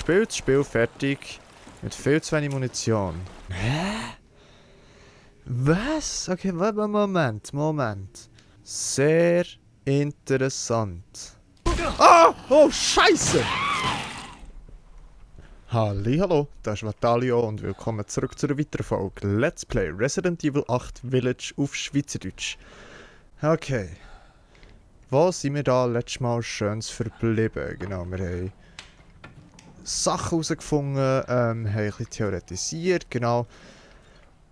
gespielt, das Spiel fertig. Mit viel zu wenig Munition. Hä? Was? Okay, Moment. Sehr interessant. Ah! Oh, Scheiße! Hallo, das ist Vatalio und willkommen zurück zu einer weiteren Folge Let's Play Resident Evil 8 Village auf Schweizerdeutsch. Okay. Wo sind wir da letztes Mal schönes verblieben? Genau, wir haben Sachen herausgefunden, haben ein bisschen theoretisiert, genau.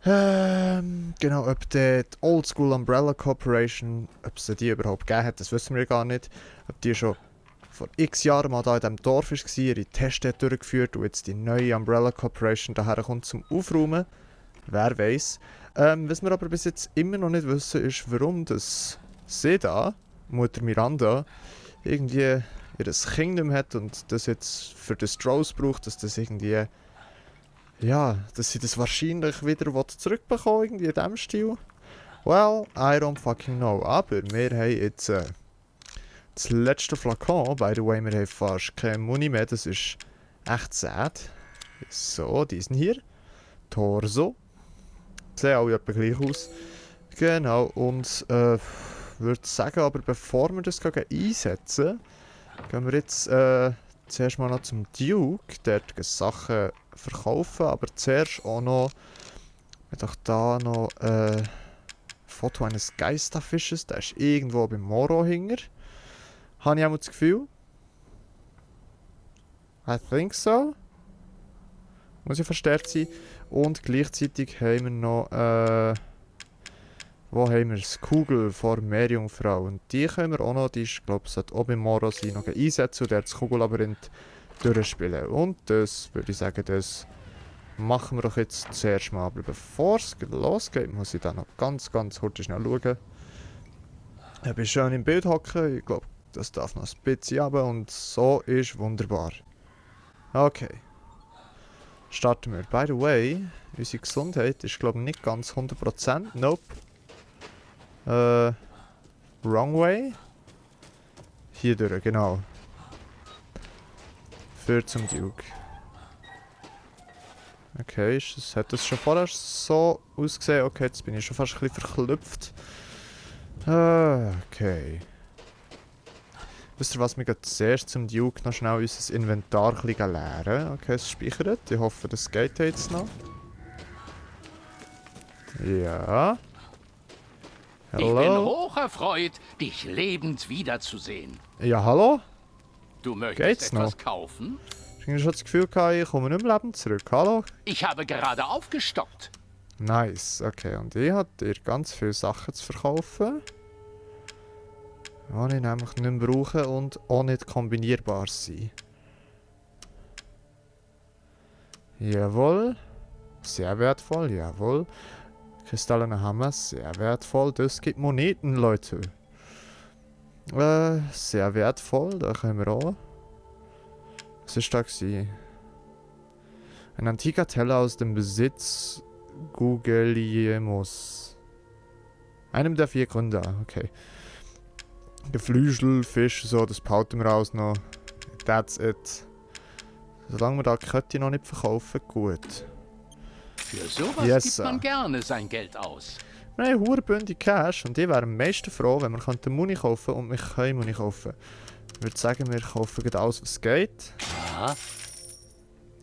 Genau, ob die Oldschool Umbrella Corporation, ob es die überhaupt gegeben hat, das wissen wir gar nicht. Ob die schon vor x Jahren mal da in diesem Dorf war, ihre Tests hat durchgeführt und jetzt die neue Umbrella Corporation daher kommt zum Aufräumen. Wer weiß. Was wir aber bis jetzt immer noch nicht wissen, ist, warum das sie da, Mutter Miranda, irgendwie ihr Kingdom hat und das jetzt für den Strauss braucht, dass das irgendwie, ja, dass sie das wahrscheinlich wieder zurückbekommen, irgendwie in diesem Stil. Well, I don't fucking know. Aber wir haben jetzt das letzte Flakon, by the way, wir haben fast keine Muni mehr, das ist echt sad. So, diesen hier. Torso. Sehen alle etwa gleich aus. Genau, und würde sagen, aber bevor wir das einsetzen, gehen wir jetzt zuerst mal noch zum Duke, dort Sachen verkaufen, aber zuerst auch noch, doch da noch ein Foto eines Geisterfisches, der ist irgendwo beim Moro hinger. Habe ich auch das Gefühl? I think so. Muss ja verstärkt sein. Und gleichzeitig haben wir noch, wo haben wir das? Kugel vor Meerjungfrau. Und die können wir auch noch, die ist, glaube ich, auch beim Moro sein, noch einsetzen und der das Kugellabyrinth durchspielen. Und das würde ich sagen, das machen wir doch jetzt zuerst mal. Aber bevor es losgeht, muss ich da noch ganz kurz schnell schauen. Ich bin schön im Bild hocken. Ich glaube, das darf noch ein bisschen runter und so ist wunderbar. Okay. Starten wir. By the way, unsere Gesundheit ist, glaube ich, nicht ganz 100%. Nope. Wrong way. Hier durch, genau. Für zum Duke. Okay, hat das schon vorher so ausgesehen? Okay, jetzt bin ich schon fast ein bisschen verklüpft. Okay. Wisst ihr was, wir gehen zuerst zum Duke noch schnell unser Inventar ein bisschen leeren. Okay, es speichert. Ich hoffe, das geht jetzt noch. Ja. Hallo. Ich bin hocherfreut, dich lebend wiederzusehen. Ja, hallo? Du möchtest Geht's etwas noch? kaufen? Ich habe schon das Gefühl, ich komme nicht mehr lebend zurück. Hallo? Ich habe gerade aufgestockt. Nice, okay. Und ich habe dir ganz viele Sachen zu verkaufen. Die ich nämlich nicht mehr brauche und auch nicht kombinierbar sind. Jawohl. Sehr wertvoll, jawohl. Kristallene Hammer, sehr wertvoll. Das gibt Moneten, Leute. Sehr wertvoll, da können wir auch. Was ist da gewesen? Ein antiker Teller aus dem Besitz Gugelliemos. Einem der 4 Gründer, okay. Geflügel, Fisch, so, das behalten wir alles noch. That's it. Solange wir da die Kette noch nicht verkaufen, gut. Für sowas gibt man gerne sein Geld aus. Wir haben hurenbündig Cash und ich wäre am meisten froh, wenn wir Muni kaufen und wir können Muni kaufen. Ich würde sagen, wir kaufen alles, was geht.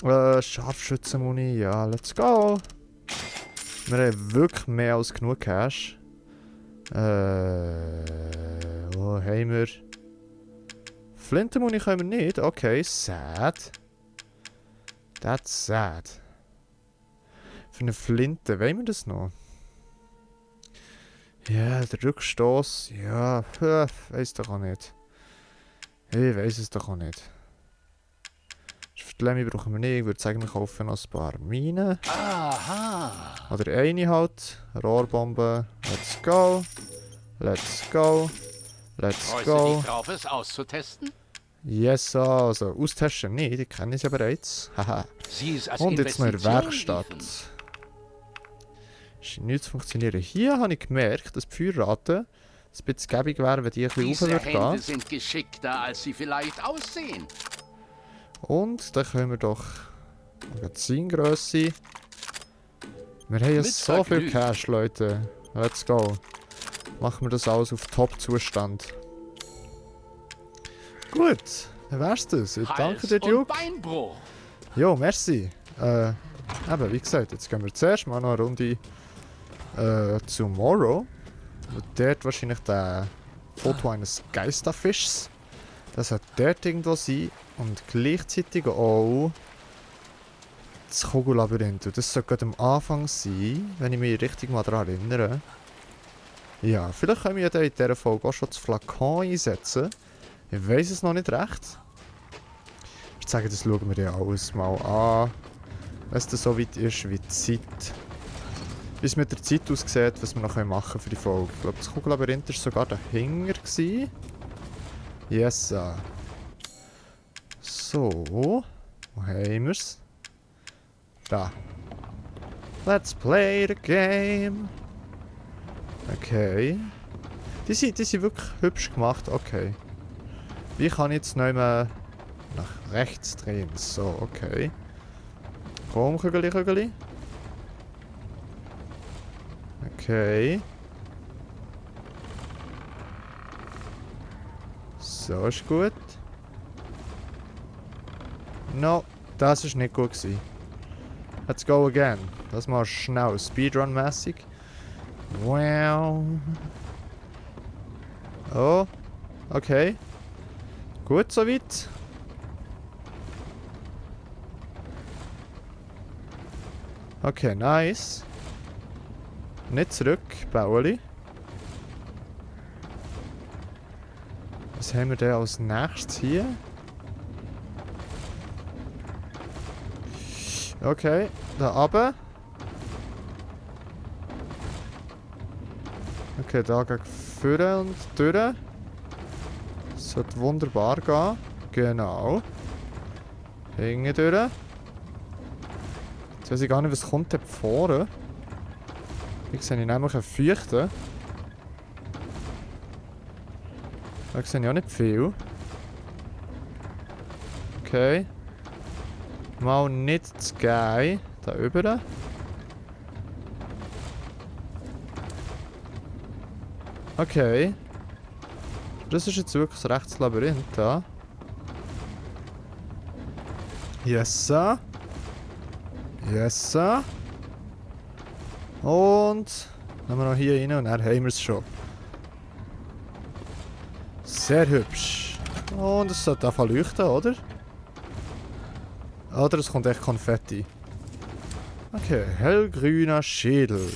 Ja. Scharfschützenmuni, ja, let's go. Wir haben wirklich mehr als genug Cash. Wo haben wir? Flintenmuni können wir nicht. Okay, sad. That's sad. Für eine Flinte, wollen wir das noch? Ja, der Rückstoß. Ja, weiß doch auch nicht. Ich weiß es doch auch nicht. Für die Lemmy brauchen wir nicht. Ich würde sagen, wir kaufen noch ein paar Minen. Aha. Oder eine halt. Rohrbombe. Let's go. Let's go. Let's Freust go. du dich drauf, es auszutesten? Yes, also austesten nicht, ich kenne es ja bereits. Haha. Sieh es als Und jetzt noch in der Investition Werkstatt. liefen. Scheint nicht zu funktionieren. Hier habe ich gemerkt, dass die Feuerrate ein bisschen gäbig wäre, wenn die ein bisschen Diese rauf würde Hände gehen. sind geschickter, als sie vielleicht aussehen. Und dann können wir doch Magazingrösse. Wir haben ja so viel Cash, Leute. Let's go. Machen wir das alles auf Top-Zustand. Gut, dann wär's das. Ich danke dir, Duke. Jo, merci. Eben, wie gesagt, jetzt gehen wir zuerst mal noch eine Runde zu Morrow. Und dort wahrscheinlich der Foto eines Geisterfischs. Das sollte dort irgendwo sein. Und gleichzeitig auch das Kugellabyrinth. Und das sollte gerade am Anfang sein, wenn ich mich richtig mal daran erinnere. Ja, vielleicht können wir ja in dieser Folge auch schon das Flakon einsetzen. Ich weiß es noch nicht recht. Ich würde sagen, das schauen wir ja alles mal an. Wenn es so weit ist wie die Zeit. Wie es mit der Zeit aussieht, was wir noch machen für die Folge. Ich glaube, das Kugellabyrinth war sogar dahinter. Yes. So. Wo haben wir es? Da. Let's play the game. Okay. Die sind wirklich hübsch gemacht. Okay. Wie kann ich jetzt nicht mehr nach rechts drehen? So, okay. Komm, Kügeli. Okay. So ist gut. No, das ist nicht gut gewesen. Let's go again. Das mal schnell, Speedrun-mäßig. Wow. Oh, okay. Gut soweit. Okay, nice. Nicht zurück, Bauli. Was haben wir denn als nächstes hier? Okay, da runter. Okay, da gegen vorne und durch. Das sollte wunderbar gehen. Genau. Hinten durch. Jetzt weiß ich gar nicht, was kommt da vorne. Hier sehe ich nämlich einen Feuchten. Da sehe ich auch nicht viel. Okay. Mal nicht zu geil. Da oben. Okay. Das ist jetzt wirklich ein rechtes Labyrinth da. Yes, sir. Yes, sir. Und dann wir noch hier rein und dann haben wir es schon. Sehr hübsch. Und es sollte einfach leuchten, oder? Oder es kommt echt Konfetti. Okay, hellgrüner Schädel.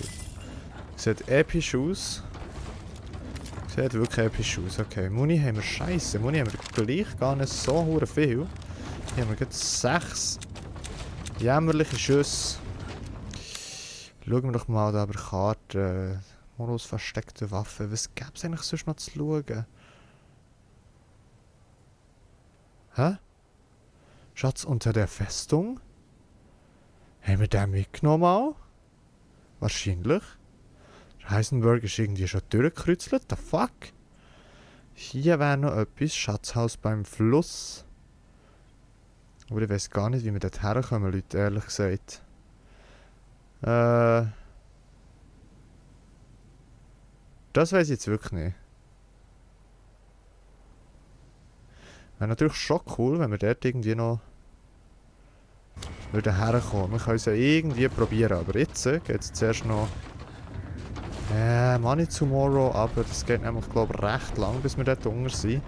Sieht episch aus. Sieht wirklich episch aus. Okay, Muni haben wir scheiße. Muni haben wir gleich gar nicht so hure viel. Hier haben wir gerade 6 jämmerliche Schüsse. Schauen wir doch mal da über die Karte. Moros versteckte Waffe. Was gäbe es eigentlich sonst noch zu schauen? Hä? Schatz unter der Festung? Haben wir den mitgenommen auch? Wahrscheinlich. Der Heisenberg ist irgendwie schon durchgekreuzelt. The fuck? Hier wäre noch etwas. Schatzhaus beim Fluss. Aber ich weiß gar nicht, wie wir dort herkommen, Leute, ehrlich gesagt. Das weiß ich jetzt wirklich nicht. Wäre natürlich schon cool, wenn wir dort irgendwie noch herkommen. Wir können es ja irgendwie probieren, aber jetzt geht es zuerst noch Money Tomorrow, aber das geht nämlich, glaube ich, recht lang, bis wir dort unten sind.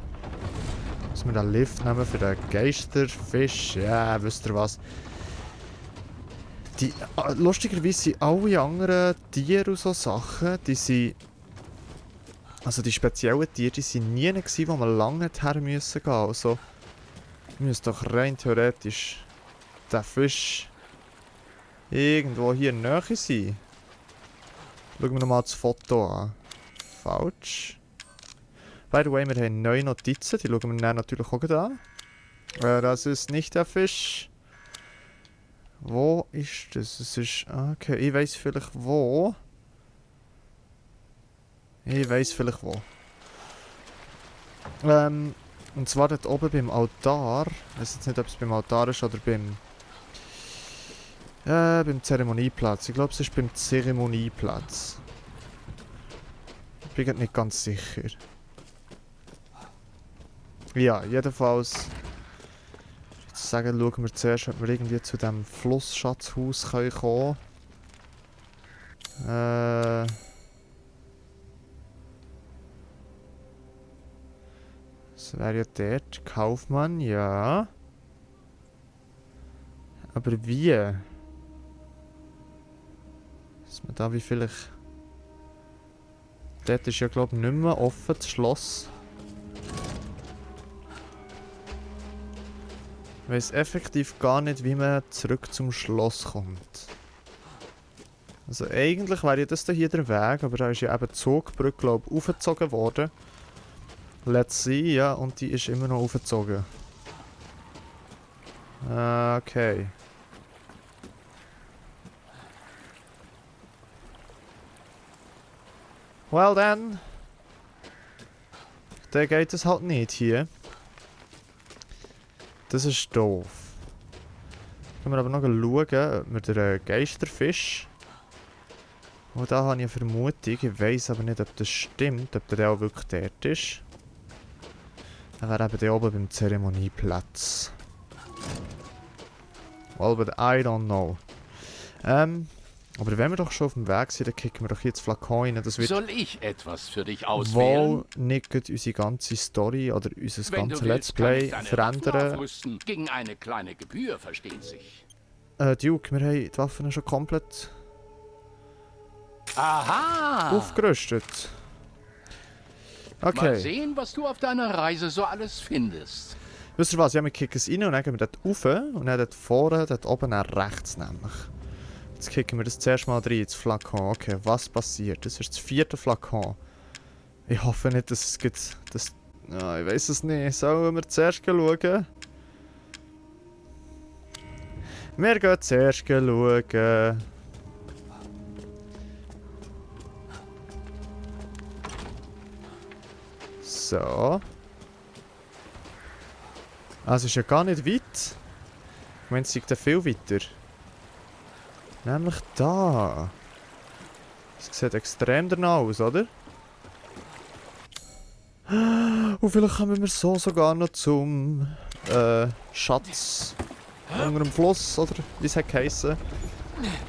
Dass wir den Lift nehmen für den Geisterfisch. Ja, wisst ihr was? Die, lustigerweise sind alle anderen Tiere und so Sachen, die sind... Also die speziellen Tiere, die sind nie gewesen, wo wir lange her müssen gehen. Also müsste doch rein theoretisch der Fisch irgendwo hier in der Nähe sein. Schauen wir nochmal das Foto an. Falsch. By the way, wir haben neue Notizen, die schauen wir dann natürlich auch an. Das ist nicht der Fisch. Wo ist das? Es ist... Okay, ich weiss vielleicht wo. Ich weiss vielleicht wo. Und zwar dort oben beim Altar. Ich weiß jetzt nicht, ob es beim Altar ist oder beim Zeremonieplatz. Ich glaube, es ist beim Zeremonieplatz. Ich bin grad nicht ganz sicher. Ja, jedenfalls. Ich würde sagen, schauen wir zuerst, ob wir irgendwie zu diesem Flussschatzhaus kommen können. Das wäre ja dort. Kaufmann, ja. Aber wie? Dass man da wie vielleicht... Dort ist ja glaube ich nicht mehr offen, das Schloss. Ich weiss effektiv gar nicht, wie man zurück zum Schloss kommt. Also eigentlich wäre ja das hier der Weg, aber da ist ja eben die Zugbrücke, glaube ich, aufgezogen worden. Let's see, ja, und die ist immer noch aufgezogen. Okay. Well then. Dann geht es halt nicht hier. Das ist doof. Können wir aber noch schauen, ob wir den Geisterfisch... Und da habe ich eine Vermutung, ich weiss aber nicht, ob das stimmt, ob der auch wirklich dort ist. Er wäre eben da oben beim Zeremonieplatz. Well, but I don't know. Aber wenn wir doch schon auf dem Weg sind, dann kicken wir doch jetzt Flakon rein. Das wird Soll ich etwas für dich auswählen? wohl nicht unsere ganze Story oder unser Wenn ganzes du Let's willst, kann ich Play deine verändern. Waffen aufrüsten. Gegen eine kleine Gebühr, versteht sich. Duke, wir haben die Waffen schon komplett Aha! aufgerüstet. Mal Okay. sehen, was du auf deiner Reise so alles findest. Wisst ihr was? Ja, wir kicken es rein und dann gehen wir dort rauf und dann dort vorne, dort oben nach rechts nämlich. Jetzt kicken wir das zuerst mal rein, das Flakon. Okay, was passiert? Das ist das 4. Flakon. Ich hoffe nicht, dass es gibt... Das, ich weiß es nicht. Sollen wir zuerst schauen? Wir gehen zuerst schauen. So. Ah, es ist ja gar nicht weit. Ich meine, es ist ja viel weiter. Nämlich da. Es sieht extrem danach aus, oder? Und vielleicht kommen wir so sogar noch zum Schatz unter dem Fluss, oder wie es hat geheissen.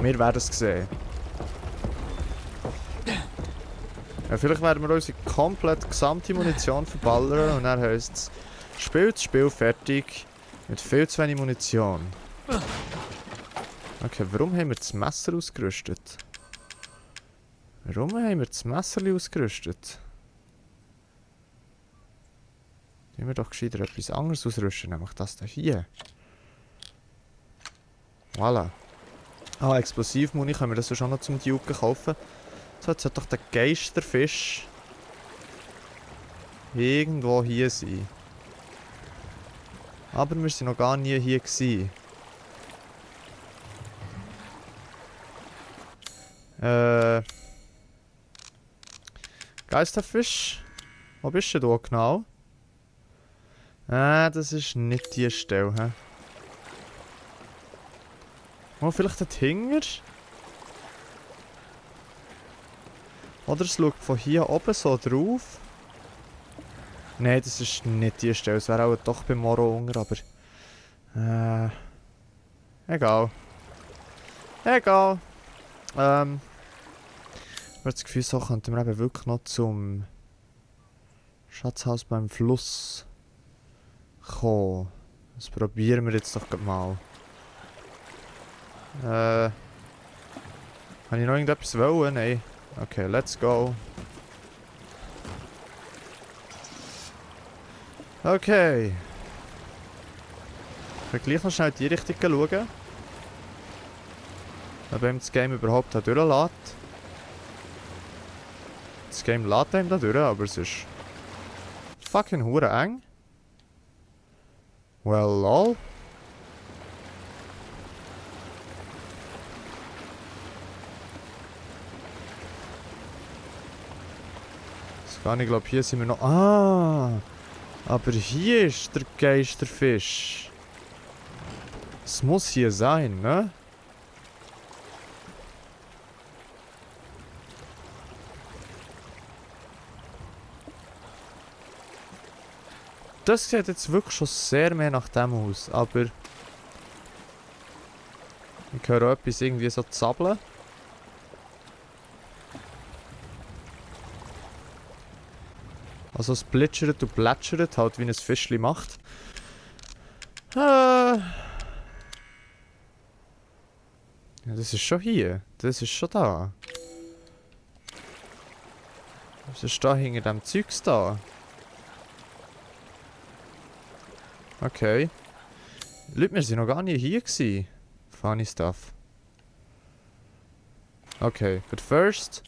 Wir werden es sehen. Ja, vielleicht werden wir unsere komplett gesamte Munition verballern und dann heisst es, spielt das Spiel fertig mit viel zu wenig Munition. Okay, warum haben wir das Messer ausgerüstet? Warum haben wir das Messer ausgerüstet? Tun wir doch gescheiter etwas anderes ausrüsten, nämlich das da hier. Voilà. Ah, Explosivmuni können wir das schon noch zum Duke kaufen. So, jetzt sollte doch der Geisterfisch irgendwo hier sein. Aber wir sind noch gar nie hier gewesen. Geisterfisch? Wo bist du da genau? Das ist nicht die Stelle, hä? Oh, vielleicht dort hinten? Oder es schaut von hier oben so drauf. Nein, das ist nicht die Stelle. Es wäre auch doch bei Moro unter, aber... egal. Egal. Ich habe das Gefühl, so könnten wir eben wirklich noch zum Schatzhaus beim Fluss kommen. Das probieren wir jetzt doch mal. Kann ich noch irgendetwas wollen? Nein. Okay, let's go. Okay. Ich will gleich noch schnell in die Richtung schauen. Ob ihm das Game überhaupt da durchlässt. Das Game lädt ihm da durch, aber es ist fucking hure eng. Well, lol. Das kann ich glaube, hier sind wir noch... Ah! Aber hier ist der Geisterfisch. Es muss hier sein, ne? Das sieht jetzt wirklich schon sehr mehr nach dem aus, aber... Ich höre etwas irgendwie so zappeln. Also es plätschert und plätschert, halt wie ein Fischli macht. Ja, das ist schon hier. Das ist schon da. Was ist da hinter dem Zeugs da? Okay. Leute, wir sind noch gar nicht hier gewesen. Funny stuff. Okay, but first...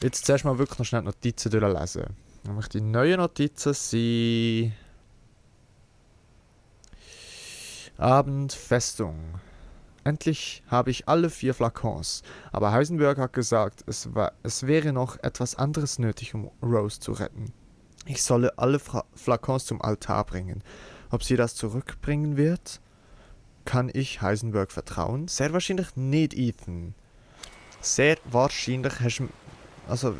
Jetzt zuerst mal wirklich noch schnell die Notizen durchlesen. Nämlich die neuen Notizen sind... Abendfestung. Endlich habe ich alle 4 Flakons. Aber Heisenberg hat gesagt, es wäre noch etwas anderes nötig, um Rose zu retten. Ich solle alle Flakons zum Altar bringen. Ob sie das zurückbringen wird? Kann ich Heisenberg vertrauen? Sehr wahrscheinlich nicht, Ethan. Sehr wahrscheinlich hast du... Also,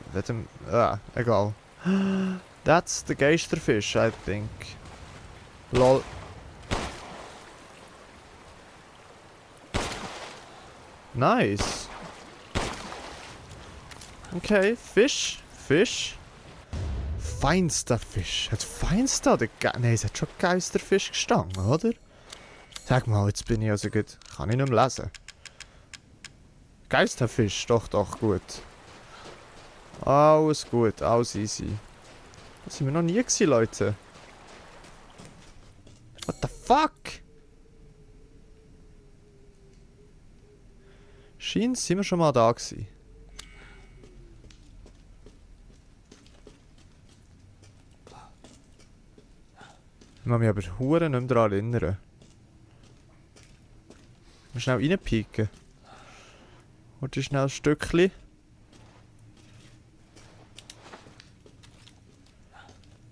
egal. That's the Geisterfish, I think. Lol. Nice. Okay, Fisch. Fisch. Feinster Fisch. Hat feinster oder... Nein, es hat schon Geisterfisch gestanden, oder? Sag mal, jetzt bin ich also gut. Kann ich nicht mehr lesen. Geisterfisch, doch, gut. Alles gut, alles easy. Das sind wir noch nie gewesen, Leute. What the fuck? Scheint sind wir schon mal da gewesen. Ich muss mich aber hure nicht mehr daran erinnern. Mal schnell reinpieken. Warte schnell ein Stückchen.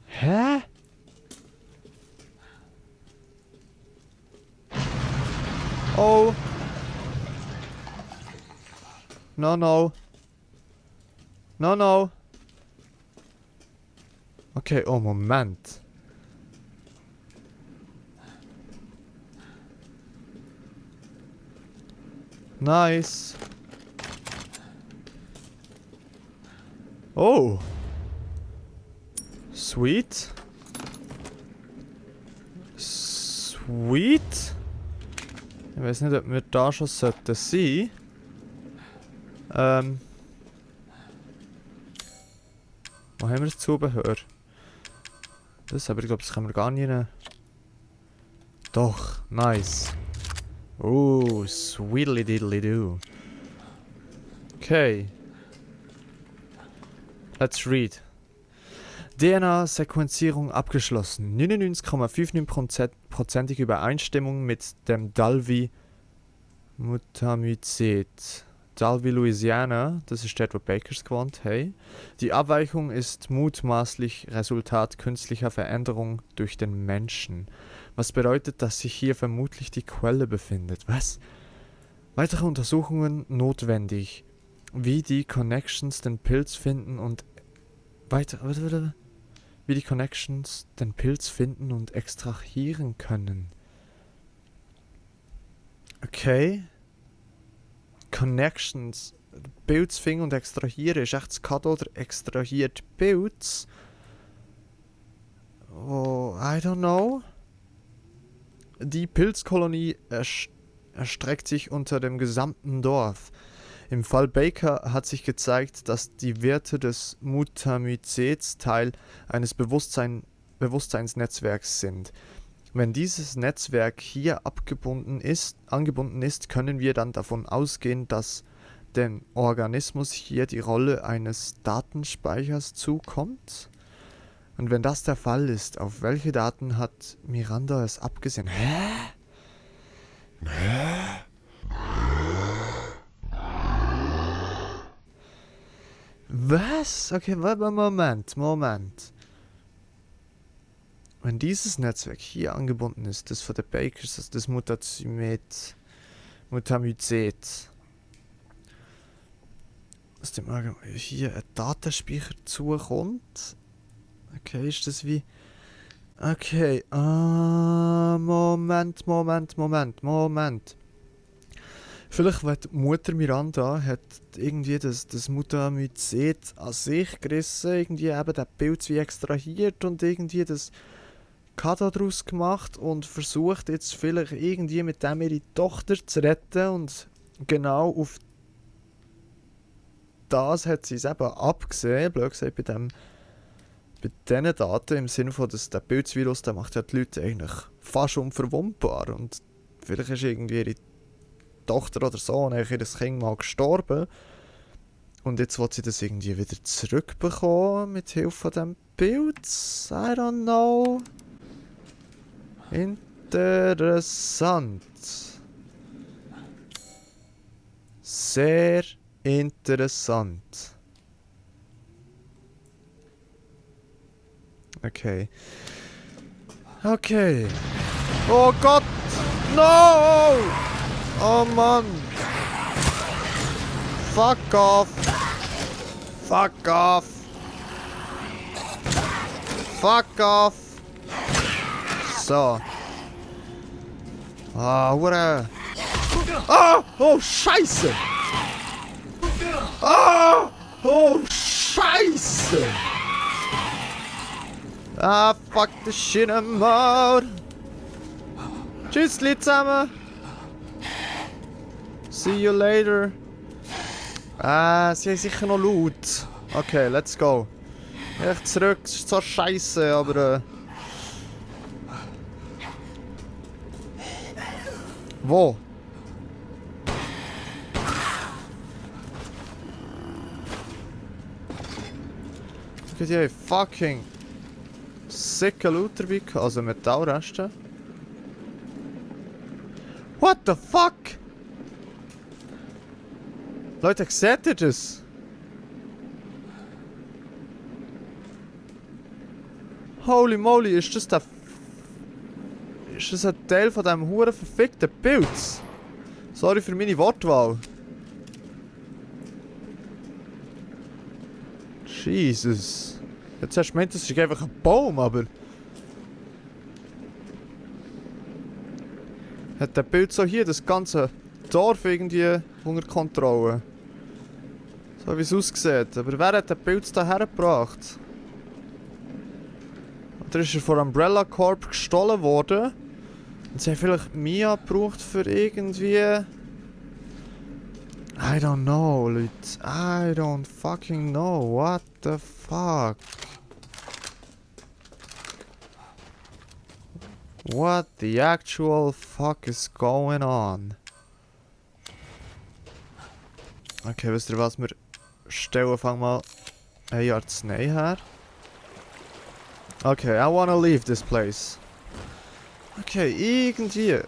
Hä? Oh. No. Okay, oh Moment. Nice. Oh. Sweet. Sweet. Ich weiß nicht, ob wir da schon sollten sein. Wo haben wir das Zubehör? Das, aber ich glaube, das können wir gar nicht rein. Doch, nice. Oh, sweetly diddly do. Okay. Let's read. DNA-Sequenzierung abgeschlossen. 99,59%ige Übereinstimmung mit dem Dalby-Mutamycet. Dalby, Louisiana, das ist dort, wo Bakers gewohnt, hey. Die Abweichung ist mutmaßlich Resultat künstlicher Veränderung durch den Menschen. Was bedeutet, dass sich hier vermutlich die Quelle befindet. Was? Weitere Untersuchungen notwendig. Wie die Connections den Pilz finden und wie die Connections den Pilz finden und extrahieren können. Okay. Connections. Pilz finden und extrahieren. Ist echt das Kado oder extrahiert Pilz? Oh, I don't know. Die Pilzkolonie erstreckt sich unter dem gesamten Dorf. Im Fall Baker hat sich gezeigt, dass die Werte des Mutamycets Teil eines Bewusstseinsnetzwerks sind. Wenn dieses Netzwerk hier angebunden ist, können wir dann davon ausgehen, dass dem Organismus hier die Rolle eines Datenspeichers zukommt. Und wenn das der Fall ist, auf welche Daten hat Miranda es abgesehen? Hä? Was? Okay, Moment. Wenn dieses Netzwerk hier angebunden ist, das von den Bakers, also das Mutamycet, dass dem hier ein Datenspeicher zukommt. Okay, ist das wie... Okay, Moment. Vielleicht hat Mutter Miranda hat irgendwie das Mutamycet an sich gerissen, irgendwie eben den Pilz wie extrahiert und irgendwie das Kado daraus gemacht und versucht jetzt vielleicht irgendwie mit dem ihre Tochter zu retten und genau auf das hat sie es eben abgesehen, blöd gesagt, bei diesen Daten im Sinne von, dass der Pilzvirus, der macht ja die Leute eigentlich fast unverwundbar und vielleicht ist irgendwie ihre Tochter oder Sohn, ihr Kind mal gestorben und jetzt will sie das irgendwie wieder zurückbekommen mit Hilfe von dem Pilz. I don't know. Interessant. Sehr interessant. Okay. Okay. Oh Gott! No! Oh Mann! Fuck off! Fuck off! Fuck off! So. Ah, hure! Ah! Oh, Scheiße! Ah! Oh, Scheiße! Ah, fuck the shit I'm out! Tschüssli zusammen! See you later! Ah, sie haben sicher noch Loot. Okay, let's go. Echt zurück, das ist zwar scheiße, aber Wo? Ich hätte fucking sicke Loot dabei gehabt, also Metallreste. What the fuck? Leute, seht ihr das? Holy moly, ist das ein Teil von diesem huren verfickten Pilz? Sorry für meine Wortwahl. Jesus. Jetzt hast du gemeint, das ist einfach ein Baum, aber... Hat der Pilz so hier das ganze Dorf irgendwie unter Kontrolle? So wie es aussieht. Aber wer hat den Pilz da hergebracht? Oder ist er von Umbrella Corp gestohlen worden? Und sie haben vielleicht Mia gebraucht für irgendwie... I don't know, Leute. I don't fucking know. What the fuck? What the actual fuck is going on? Okay, wisst ihr was? Wir stellen fang mal ein Arznei her. Okay, I wanna leave this place. Okay, irgendwie.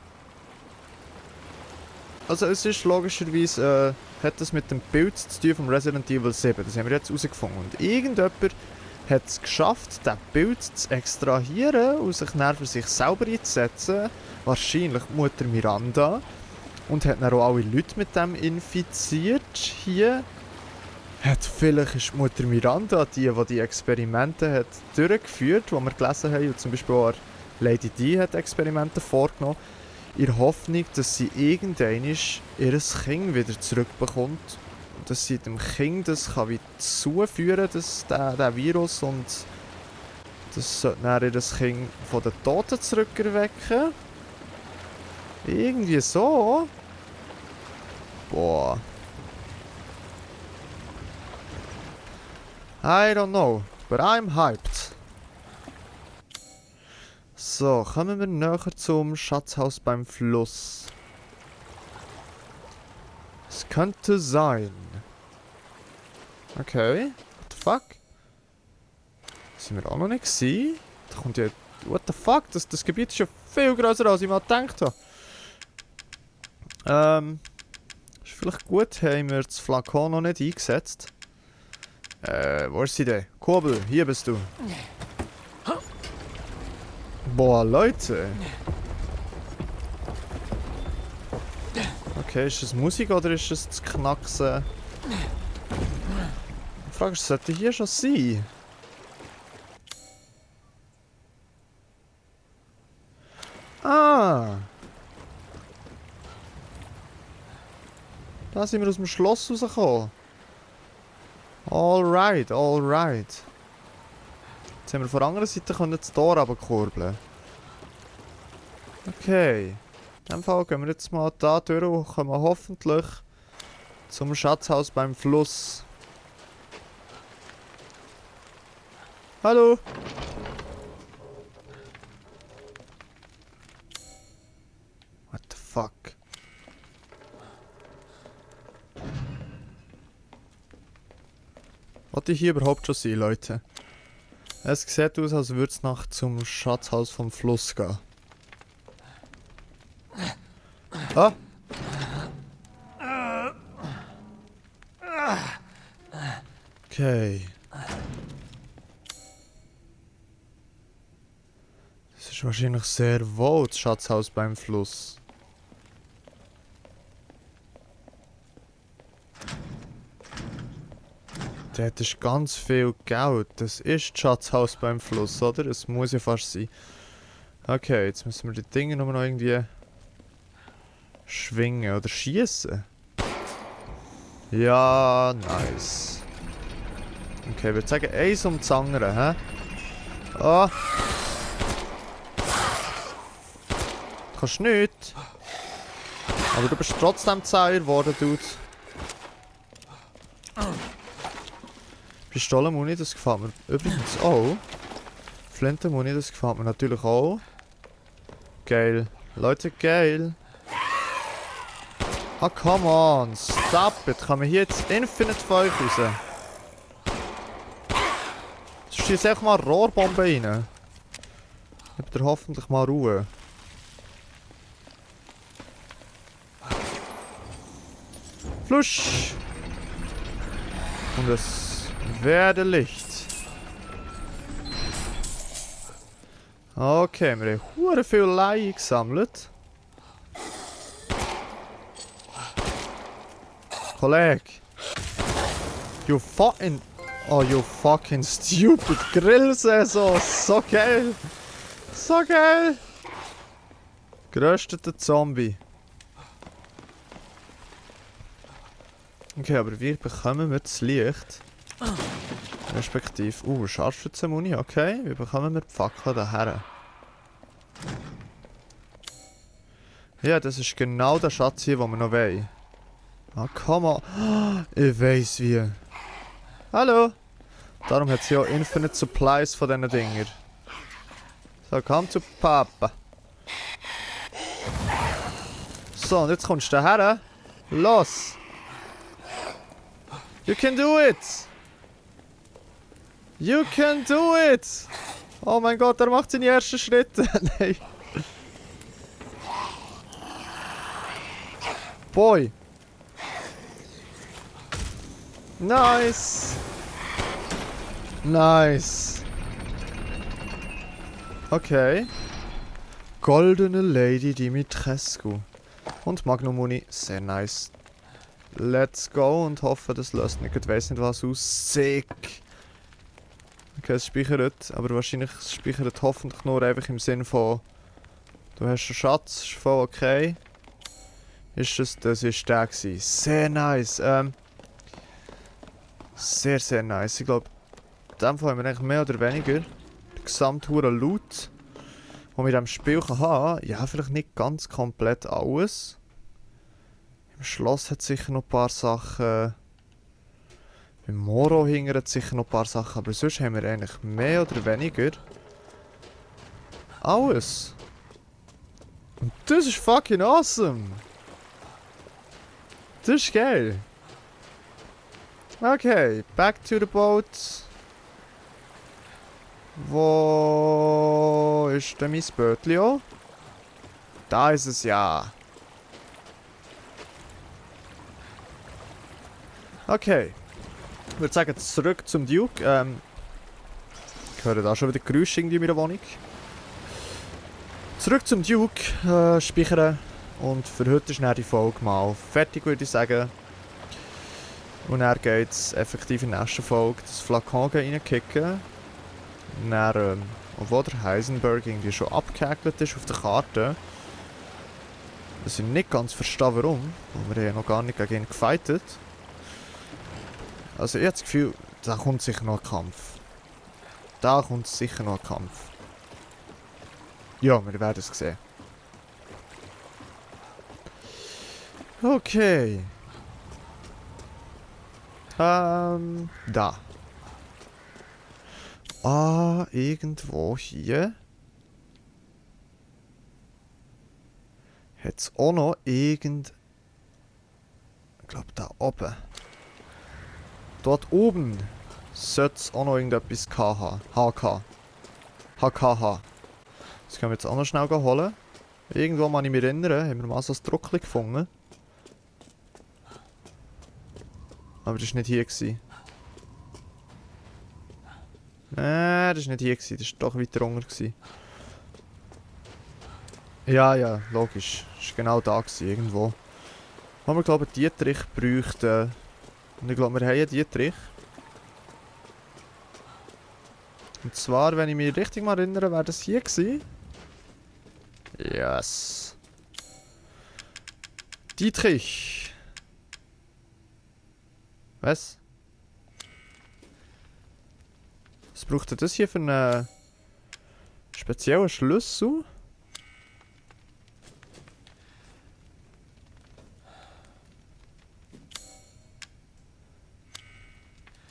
Also es ist logischerweise, hat das mit dem Pilz zu tun vom Resident Evil 7. Das haben wir jetzt herausgefunden. Und irgendjemand hat es geschafft, den Pilz zu extrahieren und sich dann für sich selber einzusetzen. Wahrscheinlich Mutter Miranda. Und hat dann auch alle Leute mit dem infiziert hier. Hat vielleicht ist Mutter Miranda die Experimente hat durchgeführt, die wir gelesen haben. Und zum Beispiel auch Lady D hat Experimente vorgenommen. In der Hoffnung, dass sie irgendwann ihr Kind wieder zurückbekommt. Und dass sie dem Kind das kann wie zuführen kann, der Virus. Und das sollte dann ihr Kind von den Toten zurückerwecken. Irgendwie so. Boah. I don't know, but I'm hyped. So, kommen wir näher zum Schatzhaus beim Fluss. Es könnte sein. Okay, what the fuck? Sind wir auch noch nicht gewesen? Da kommt ja... What the fuck? Das Gebiet ist ja viel größer, als ich mal gedacht habe. Ist vielleicht gut, haben wir das Flakon noch nicht eingesetzt. Wo ist sie denn? Kurbel, hier bist du. Boah, Leute. Okay, ist das Musik oder ist es das Knacksen? Die Frage ist, sollte hier schon sein? Ah! Da sind wir aus dem Schloss rausgekommen. Alright, alright. Jetzt haben wir von der anderen Seite das Tor runterkurbeln. Okay. In dem Fall gehen wir jetzt mal da durch und kommen hoffentlich zum Schatzhaus beim Fluss. Hallo! What the fuck? Wollte ich hier überhaupt schon sein, Leute? Es sieht aus, als würde es nach zum Schatzhaus vom Fluss gehen. Ah! Okay. Das ist wahrscheinlich sehr wohl das Schatzhaus beim Fluss. Dort ist ganz viel Geld. Das ist das Schatzhaus beim Fluss, oder? Es muss ja fast sein. Okay, jetzt müssen wir die Dinge noch irgendwie schwingen oder schießen. Ja, nice. Okay, ich würde sagen, eins um das andere, hä? Ah! Du kannst nicht. Aber du bist trotzdem zäher geworden, Dude. Pistolenmuni, das gefällt mir übrigens auch. Flintenmuni, das gefällt mir natürlich auch. Geil. Leute, geil. Ah, come on. Stop it. Kann man hier jetzt Infinite Feuer raus? Schieß einfach mal Rohrbomben rein. Habt ihr hoffentlich mal Ruhe. Flusch! Und es werde Licht. Okay, wir haben hure viel Leih gesammelt. Kollege. You fucking... Oh, you fucking stupid Grillsaison. So geil. So geil. Gerösteter Zombie. Okay, aber wie bekommen wir das Licht? Respektive... Scharfschützenmuni, okay. Wie bekommen wir die Fackel daher? Ja, das ist genau der Schatz hier, den wir noch wollen. Ah, come on. Ich weiss wie. Hallo! Darum hat sie ja Infinite Supplies von diesen Dinger. So, komm zu Papa. So, und jetzt kommst du daher. Los! You can do it! You can do it! Oh mein Gott, er macht seine ersten Schritte. Nein. Boy! Nice! Nice! Okay. Goldene Lady Dimitrescu. Und Magnum Uni, sehr nice. Let's go und hoffe, das löst nicht. Ich weiss nicht was aus. Sick! Okay, es speichert, aber wahrscheinlich speichert hoffentlich nur einfach im Sinn von du hast einen Schatz, ist voll okay. Ist das? Das ist der gewesen. Sehr nice. Sehr, sehr nice. Ich glaube, in dem Fall haben wir eigentlich mehr oder weniger die gesamte Loot, die wir in diesem Spiel haben kann. Ja, vielleicht nicht ganz komplett alles. Im Schloss hat es sicher noch ein paar Sachen. Beim Moro hingern hat es sicher noch ein paar Sachen. Aber sonst haben wir eigentlich mehr oder weniger alles. Und das ist fucking awesome. Das ist geil. Okay, back to the boat. Wo ist denn mein Bötchen? Da ist es ja. Okay. Ich würde sagen, zurück zum Duke. Ich höre da schon wieder Geräusche irgendwie in meiner Wohnung. Zurück zum Duke, speichern. Und für heute ist dann die Folge mal fertig, würde ich sagen. Und dann geht es effektiv in der nächsten Folge das Flakon reinkicken. Dann, obwohl der Heisenberg irgendwie schon abgehäkelt ist auf der Karte. Was ich nicht ganz verstehe, warum. Weil wir haben ja noch gar nicht gegen ihn gefightet. Also ich habe das Gefühl, da kommt sicher noch ein Kampf. Da kommt sicher noch ein Kampf. Ja, wir werden es sehen. Okay. Da. Ah, irgendwo hier. Hat es auch noch irgend... Ich glaube da oben. Dort oben sollte es auch noch irgendetwas haben. HKH. Das können wir jetzt auch noch schnell holen. Irgendwo mal ich mich erinnern, haben wir mal so ein Druckchen gefunden. Aber das war nicht hier. Nein, das war nicht hier. Das war doch weiter unten. Ja, logisch. Das war genau da irgendwo. Wo wir, glaube ich, Dietrich bräuchten. Und ich glaube, wir haben einen Dietrich. Und zwar, wenn ich mich richtig mal erinnere, wäre das hier gewesen. Yes. Dietrich. Was? Was braucht er das hier für einen speziellen Schlüssel?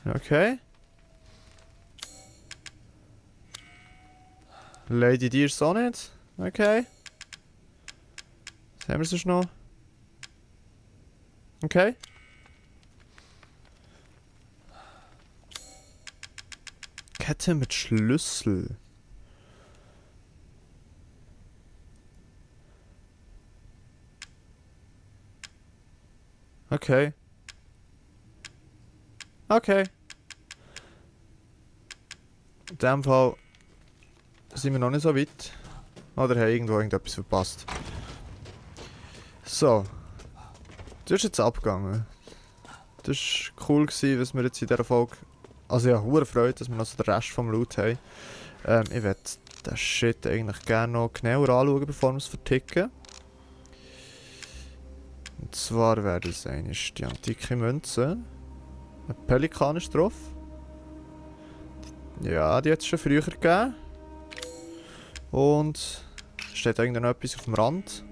Okay. Lady die ist auch nicht. Okay. Was haben wir sonst noch? Okay. Kette mit Schlüssel. Okay. Okay. In dem Fall sind wir noch nicht so weit. Oder haben irgendwo irgendetwas verpasst. So. Das ist jetzt abgegangen. Das war cool gewesen, was wir jetzt in dieser Folge... Also ja, hure Freude, dass wir noch so den Rest vom Loot haben. Ich werde den Shit eigentlich gerne noch genauer anschauen, bevor wir es verticken. Und zwar wäre das eine die antike Münze. Ein Pelikan ist drauf. Ja, die hat es schon früher gegeben. Und steht irgendwo noch etwas auf dem Rand?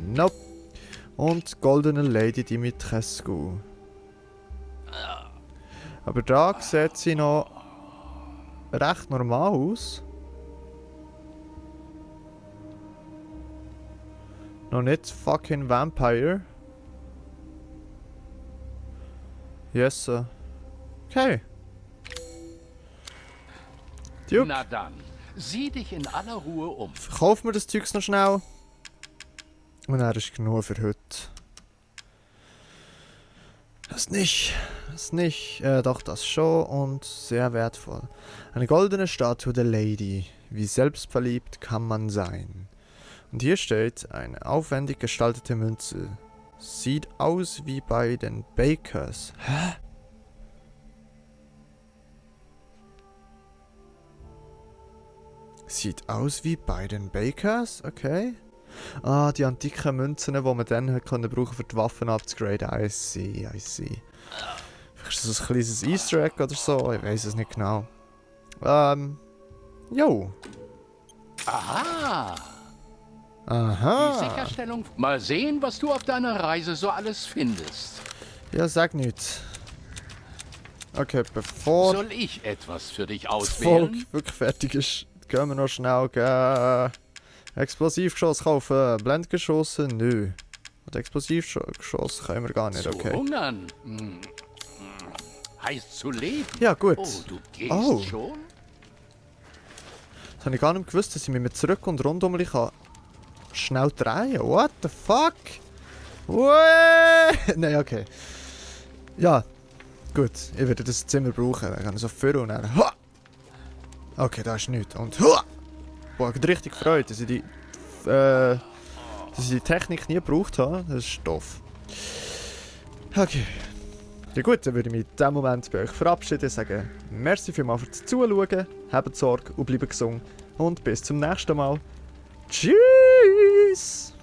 Nope. Und Goldene Lady Dimitrescu. Aber da sieht sie noch recht normal aus. Noch nicht fucking Vampire. Yes, sir. Okay. Duke. Na dann, sieh dich in aller Ruhe um. Verkaufen wir das Zeugs noch schnell. Und er ist genug für heute. Das nicht. Doch, das schon und sehr wertvoll. Eine goldene Statue der Lady. Wie selbstverliebt kann man sein. Und hier steht eine aufwendig gestaltete Münze. Sieht aus wie bei den Bakers. Hä? Sieht aus wie bei den Bakers? Okay. Ah, die antiken Münzen, die man dann brauchen konnte, für die Waffen abzugraden. I see. Vielleicht ist das ein kleines Easter Egg oder so, ich weiß es nicht genau. Jo. Aha. Aha. Die Sicherstellung. Mal sehen, was du auf deiner Reise so alles findest. Ja, sag nichts. Okay, bevor Soll ich etwas für dich die Folge auswählen? wirklich fertig ist, gehen wir noch schnell Explosivgeschoss kaufen. Blendgeschosse? Nö. Und Explosivgeschoss können wir gar nicht, Zu okay. hungern. Heißt zu leben. Ja, gut. Oh, du gehst Oh. schon? Das habe ich gar nicht gewusst, dass ich mich mit zurück und rundum kann schnell drehen. What the fuck? Nein, okay. Ja, gut. Ich werde das Zimmer brauchen. Dann kann ich so führen und dann... Ha! Okay, da ist nichts. Und boah, ich bin richtig gefreut, dass ich die Technik nie gebraucht habe. Das ist doof. Okay. Ja gut, dann würde ich mich in diesem Moment bei euch verabschieden, sagen merci vielmals fürs Zuschauen, habt Sorge und bleibt gesund und bis zum nächsten Mal. Tschüss!